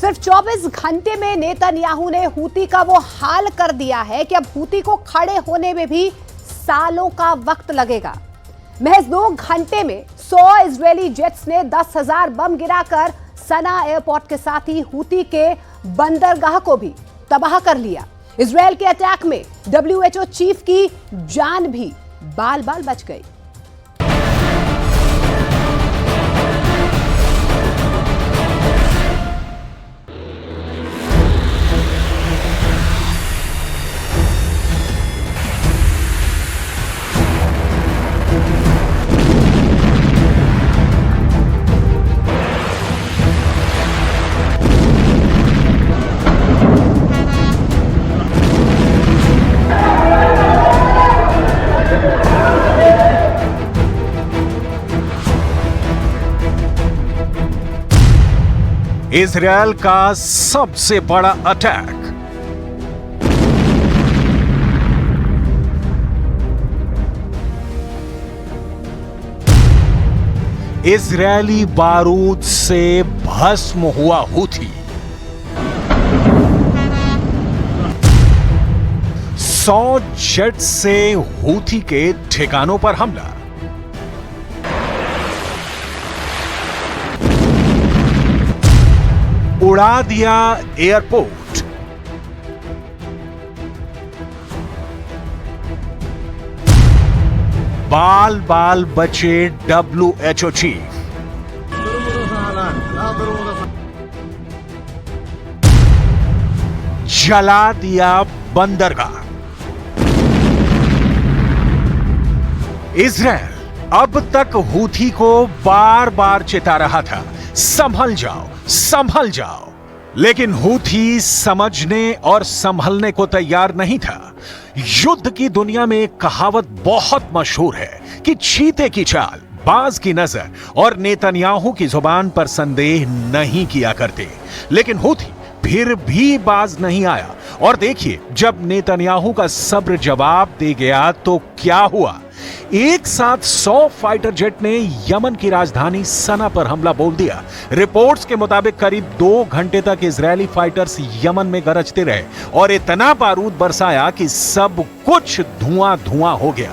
सिर्फ 24 घंटे में नेतन्याहू ने हूती का वो हाल कर दिया है कि अब हूती को खड़े होने में भी सालों का वक्त लगेगा। महज 2 घंटे में 100 इजरायली जेट्स ने 10,000 बम गिराकर सना एयरपोर्ट के साथ ही हूती के बंदरगाह को भी तबाह कर लिया। इजरायल के अटैक में WHO चीफ की जान भी बाल बाल बच गई। इजरायल का सबसे बड़ा अटैक। इजरायली बारूद से भस्म हुआ हूथी। 100 जेट से हूथी के ठिकानों पर हमला। उड़ा दिया एयरपोर्ट। बाल बाल बचे WHO चीफ। जला दिया बंदरगाह। इजरायल अब तक हूथी को बार बार चेता रहा था, संभल जाओ संभल जाओ, लेकिन हूथी समझने और संभलने को तैयार नहीं था। युद्ध की दुनिया में एक कहावत बहुत मशहूर है कि चीते की चाल, बाज की नजर और नेतन्याहू की जुबान पर संदेह नहीं किया करते। लेकिन हूथी फिर भी बाज नहीं आया। और देखिए, जब नेतन्याहू का सब्र जवाब दे गया तो क्या हुआ। एक साथ 100 फाइटर जेट ने यमन की राजधानी सना पर हमला बोल दिया। रिपोर्ट्स के मुताबिक करीब 2 घंटे तक इजरायली फाइटर्स यमन में गरजते रहे और इतना बारूद बरसाया कि सब कुछ धुआं धुआं हो गया।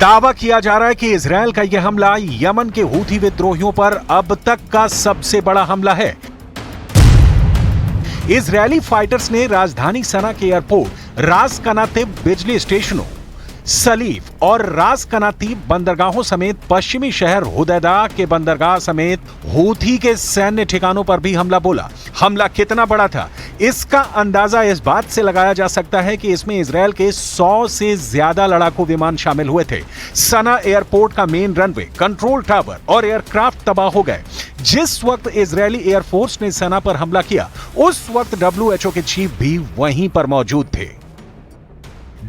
दावा किया जा रहा है कि इजरायल का यह हमला यमन के हूथी विद्रोहियों पर अब तक का सबसे बड़ा हमला है। इजरायली फाइटर्स ने राजधानी सना के एयरपोर्ट, रास कनातिब बिजली स्टेशनों, सलीफ और रास कनातीब बंदरगाहों समेत पश्चिमी शहर हुदैदा के बंदरगाह समेत हूथी के सैन्य ठिकानों पर भी हमला बोला। हमला कितना बड़ा था, इसका अंदाजा इस बात से लगाया जा सकता है कि इसमें इजरायल के 100 से ज्यादा लड़ाकू विमान शामिल हुए थे। सना एयरपोर्ट का मेन रनवे, कंट्रोल टावर और एयरक्राफ्ट तबाह हो गए। जिस वक्त इजरायली एयरफोर्स ने सना पर हमला किया, उस वक्त WHO के चीफ भी वहीं पर मौजूद थे।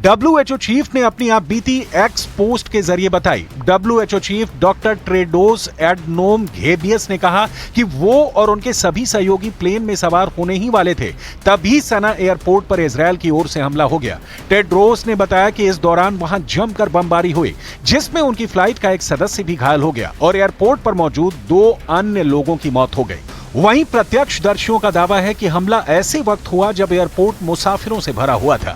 WHO चीफ ने अपनी आप बीती एक्स पोस्ट के जरिए बताई। WHO chief doctor Tedros Adhanom Ghebreyesus ने कहा कि वो और उनके सभी सहयोगी प्लेन में सवार होने ही वाले थे, तभी सना एयरपोर्ट पर इजरायल की ओर से हमला हो गया। टेड्रोस ने बताया कि इस दौरान वहां जमकर बमबारी हुई, जिसमें उनकी फ्लाइट का एक सदस्य भी घायल हो गया और एयरपोर्ट पर मौजूद 2 अन्य लोगों की मौत हो गई। वहीं प्रत्यक्षदर्शियों का दावा है कि हमला ऐसे वक्त हुआ जब एयरपोर्ट मुसाफिरों से भरा हुआ था।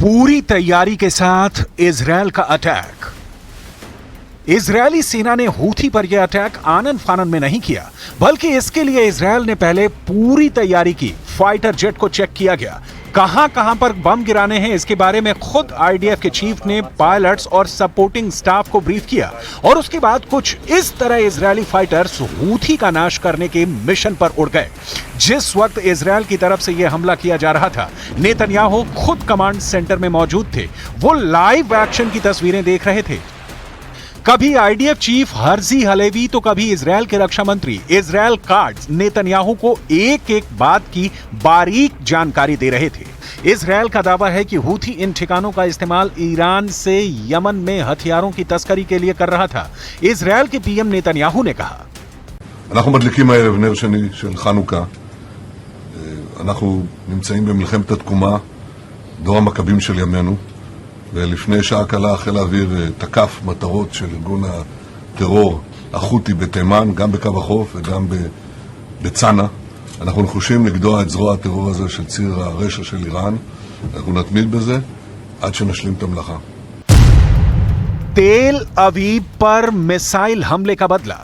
पूरी तैयारी के साथ इजरायल का अटैक। इजरायली सेना ने हूथी पर यह अटैक आनन फानन में नहीं किया, बल्कि इसके लिए इजरायल ने पहले पूरी तैयारी की। फाइटर जेट को चेक किया गया, कहां पर बम गिराने हैं इसके बारे में खुद IDF के चीफ ने पायलट्स और सपोर्टिंग स्टाफ को ब्रीफ किया और उसके बाद कुछ इस तरह इजरायली फाइटर्स हूथी का नाश करने के मिशन पर उड़ गए। जिस वक्त इजरायल की तरफ से यह हमला किया जा रहा था, नेतन्याहू खुद कमांड सेंटर में मौजूद थे। वो लाइव एक्शन की तस्वीरें देख रहे थे। कभी आईडीएफ चीफ हर्जी हलेवी तो कभी इजरायल के रक्षा मंत्री इजरायल काट्ज नेतन्याहू को एक एक बात की बारीक जानकारी दे रहे थे। इजरायल का दावा है कि हूथी इन ठिकानों का इस्तेमाल ईरान से यमन में हथियारों की तस्करी के लिए कर रहा था। इजरायल के पीएम नेतन्याहू ने कहा, אנחנו מדליקים הערב נר שני של חנוכה. אנחנו נמצאים במלחמת התקומה, דור המכבים של ימינו, ולפני שעה קלה חיל האוויר תקף מטרות של ארגון הטרור החותי בתימן, גם בקו החוף וגם בצנע. אנחנו נחושים לגדוע את זרוע הטרור הזה של ציר הרשע של איראן. אנחנו נתמיד בזה עד שנשלים את המלאכה. तेल अवीव पर मिसाइल हमले का बदला।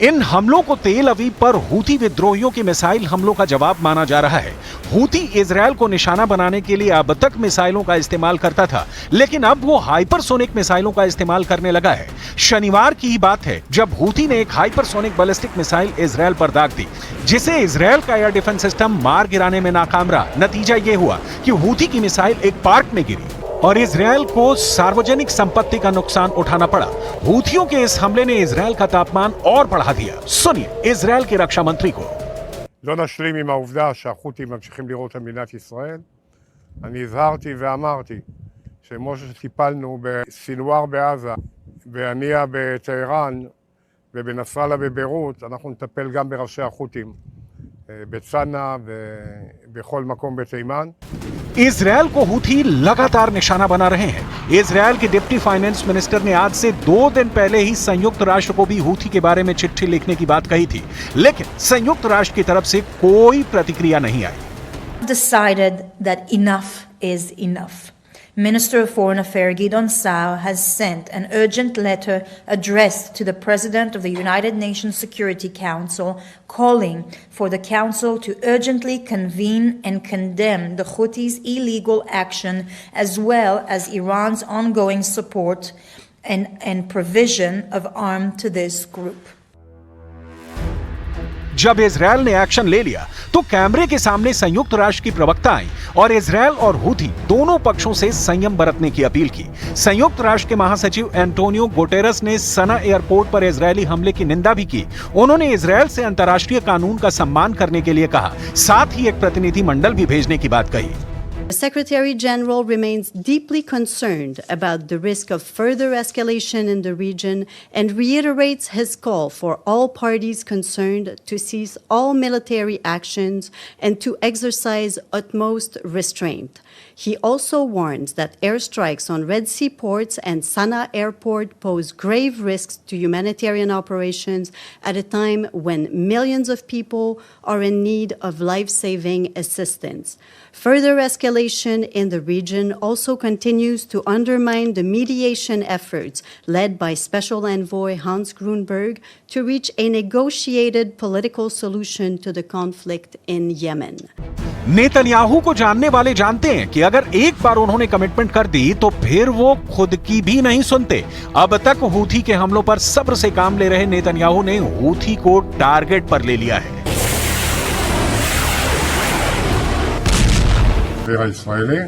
इन हमलों को तेल अवीव पर हूथी विद्रोहियों के मिसाइल हमलों का जवाब माना जा रहा है। हूथी इजरायल को निशाना बनाने के लिए अब तक मिसाइलों का इस्तेमाल करता था, लेकिन अब वो हाइपरसोनिक मिसाइलों का इस्तेमाल करने लगा है। शनिवार की ही बात है जब हूथी ने एक हाइपरसोनिक बैलिस्टिक मिसाइल इजरायल पर दाग दी, जिसे इजरायल का एयर डिफेंस सिस्टम मार गिराने में नाकाम रहा। नतीजा ये हुआ कि हूथी की मिसाइल एक पार्क में गिरी और इजरायल को सार्वजनिक संपत्ति का नुकसान उठाना पड़ा। हूथियों के इस हमले ने इजरायल का तापमान और बढ़ा दिया। सुनिए इजरायल के रक्षा मंत्री को। לא נשלים עם העובדה שהחות'ים ממשיכים לירות על מדינת ישראל. אני הזהרתי ואמרתי שכמו שטיפלנו בסינואר בעזה, בהנייה בטהרן ובנסראללה בביירות, אנחנו נטפל גם בראשי החות'ים בצנע ובכל מקום בתימן. इजरायल को हूथी लगातार निशाना बना रहे हैं। इजरायल के डिप्टी फाइनेंस मिनिस्टर ने आज से 2 दिन पहले ही संयुक्त राष्ट्र को भी हूथी के बारे में चिट्ठी लिखने की बात कही थी, लेकिन संयुक्त राष्ट्र की तरफ से कोई प्रतिक्रिया नहीं आई। Decided that enough is enough. Minister of Foreign Affairs Gideon Saar has sent an urgent letter addressed to the President of the United Nations Security Council calling for the Council to urgently convene and condemn the Houthis' illegal action as well as Iran's ongoing support and provision of arms to this group. जब Israel ने action ले लिया तो कैमरे के सामने संयुक्त राष्ट्र की प्रवक्ता आई और इजरायल और हूथी दोनों पक्षों से संयम बरतने की अपील की। संयुक्त राष्ट्र के महासचिव एंटोनियो गुटेरेस ने सना एयरपोर्ट पर इजरायली हमले की निंदा भी की। उन्होंने इजरायल से अंतर्राष्ट्रीय कानून का सम्मान करने के लिए कहा, साथ ही एक प्रतिनिधि मंडल भी भेजने की बात कही। The Secretary General remains deeply concerned about the risk of further escalation in the region and reiterates his call for all parties concerned to cease all military actions and to exercise utmost restraint. He also warns that airstrikes on Red Sea ports and Sana'a airport pose grave risks to humanitarian operations at a time when millions of people are in need of life-saving assistance. Further escalation in the region also continues to undermine the mediation efforts led by Special Envoy Hans Grunberg to reach a negotiated political solution to the conflict in Yemen. Netanyahu को जानने वाले जानते हैं कि अगर एक बार उन्होंने commitment कर दी तो फिर वो खुद की भी नहीं सुनते। अब तक हूथी के हमलों पर सब्र से काम ले रहे नेतन्याहू ने हूथी को टारगेट पर ले लिया है। הישראלי,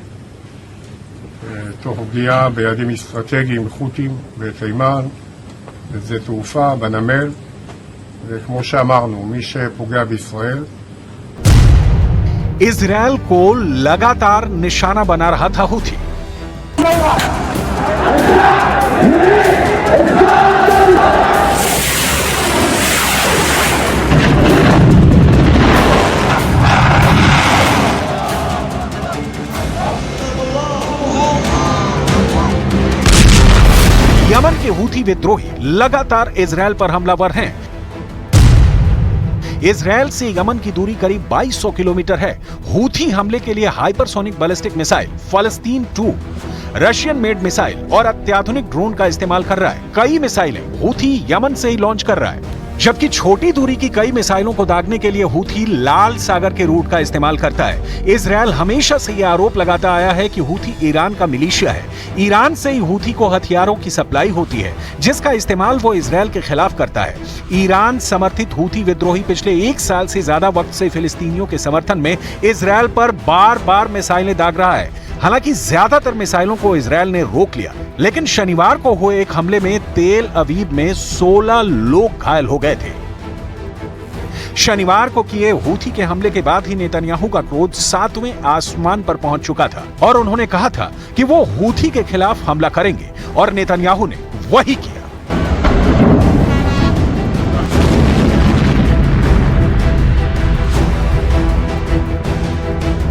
תוך פגיעה ביעדים אסטרטגיים חות'ים בתימן, בשדה תעופה, בנמל, וכמו שאמרנו, מי שפוגע בישראל. इजरायल को लगातार निशाना बना रहा था हूथी। यमन के हूथी विद्रोही लगातार इजरायल पर हमलावर हैं। इजरायल से यमन की दूरी करीब 2200 किलोमीटर है। हूथी हमले के लिए हाइपरसोनिक बैलिस्टिक मिसाइल फलस्तीन 2, रशियन मेड मिसाइल और अत्याधुनिक ड्रोन का इस्तेमाल कर रहा है। कई मिसाइलें हूथी यमन से ही लॉन्च कर रहा है, जबकि छोटी दूरी की कई मिसाइलों को दागने के लिए हूथी लाल सागर के रूट का इस्तेमाल करता है। इजरायल हमेशा से यह आरोप लगाता आया है कि हूथी ईरान का मिलिशिया है। ईरान से ही हूथी को हथियारों की सप्लाई होती है, जिसका इस्तेमाल वो इजरायल के खिलाफ करता है। ईरान समर्थित हूथी विद्रोही पिछले 1 साल से ज्यादा वक्त से फिलिस्तीनियों के समर्थन में इजरायल पर बार बार मिसाइलें दाग रहा है। हालांकि ज्यादातर मिसाइलों को इजरायल ने रोक लिया, लेकिन शनिवार को हुए एक हमले में तेल अवीव में 16 लोग घायल हो गए थे। शनिवार को किए हूथी के हमले के बाद ही नेतन्याहू का क्रोध 7वें आसमान पर पहुंच चुका था और उन्होंने कहा था कि वो हूथी के खिलाफ हमला करेंगे और नेतन्याहू ने वही किया।